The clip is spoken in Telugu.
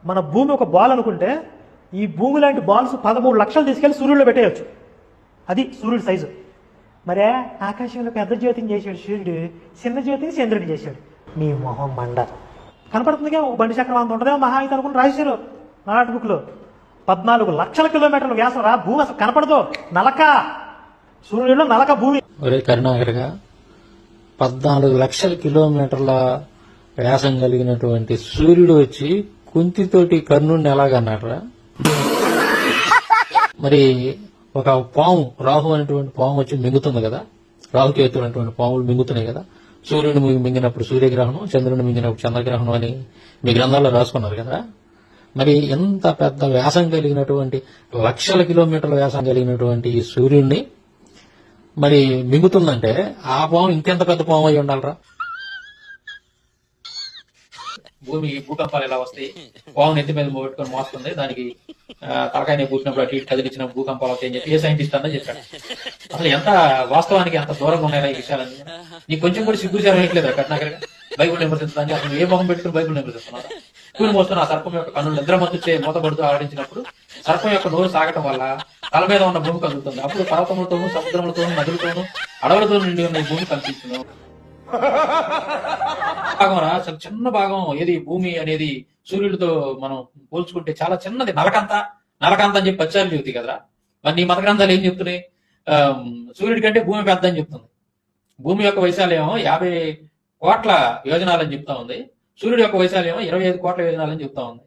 మన భూమి ఒక బాల్ అనుకుంటే ఈ భూమి లాంటి బాల్స్ 13 లక్షలు తీసుకెళ్లి సూర్యుడిలో పెట్టేయచ్చు. అది సూర్యుడి సైజు. మరే ఆకాశంలో పెద్ద జ్యోతిని చేశాడు సూర్యుడు, చిన్న జ్యోతిని చంద్రుడిని చేశాడు. మీ మొహం మండ కనపడుతుందిగా. ఒక బండి చక్రం అంత ఉంటుందేమో మహా అయితే అనుకుని రాశారు నాట్ బుక్ లో. 14 లక్షల కిలోమీటర్ల వ్యాసం రా భూమి, అసలు కనపడదు. నలక సూర్యుడిలో నలక భూమి. ఒరే కరుణాకరగా, 14 లక్షల కిలోమీటర్ల వ్యాసం కలిగినటువంటి సూర్యుడు వచ్చి కుంతితోటి కర్ణుడిని ఎలాగన్నారా? మరి ఒక పాము, రాహు అనేటువంటి పాము వచ్చి మింగుతుంది కదా, రాహుకేతు అనేటువంటి పాములు మింగుతున్నాయి కదా. సూర్యుని మింగినప్పుడు సూర్యగ్రహణం, చంద్రుని మింగినప్పుడు చంద్రగ్రహణం అని మీ గ్రంథాల్లో రాసుకున్నారు కదా. మరి ఎంత పెద్ద వ్యాసం కలిగినటువంటి, లక్షల కిలోమీటర్ల వ్యాసం కలిగినటువంటి ఈ సూర్యుడిని మరి మింగుతుందంటే ఆ పాము ఇంకెంత పెద్ద పాము అయి ఉండాలరా? భూమి భూకంపాలు ఎలా వస్తాయి? పాము ఎత్తి మీద పెట్టుకొని మోస్తుంది, దానికి తలకాయని పూసినప్పుడు అటు ఇటు కదిలించిన భూకంపాలు వస్తాయని చెప్పి ఏ సైంటిస్ట్ అన్నా చెప్పాడు. అసలు ఎంత వాస్తవానికి ఎంత దూరంగా ఉన్నాయా ఈ విషయాలన్నీ? నీకు కొంచెం కూడా సిగ్గుచారం వేయట్లేదా కట్నాకరగా? బైబుల్ విమర్శించడానికి అసలు ఏ మొహం పెట్టుకుని బైబుల్ విమర్శిస్తున్నా? పూలు మోస్తున్న ఆ సర్పం యొక్క కన్నులు నిద్రమత్తుచే మూతపడుతూ ఆడించినప్పుడు సర్పం యొక్క నోరు సాగటం వల్ల తల మీద ఉన్న భూమి కదులుతుంది. అప్పుడు పర్వతములతోనూ, సముద్రములతోనూ, నదులతోనూ, అడవులతో నిండి ఉన్న ఈ భూమి కనిపించును. భాగం రా, చాలా చిన్న భాగం. ఏది భూమి అనేది సూర్యుడితో మనం పోల్చుకుంటే చాలా చిన్నది. నలకంత అని చెప్పి పచ్చాలు చెబుతాయి కదరా. మరి నీ మత గ్రంథాలు ఏం చెప్తున్నాయి? సూర్యుడి కంటే భూమి పెద్ద అని చెప్తుంది. భూమి యొక్క వైశాల్యం 50 కోట్ల యోజనాలని చెప్తా ఉంది. సూర్యుడి యొక్క వైశాల్యం 25 కోట్ల యోజనాలని చెప్తా ఉంది.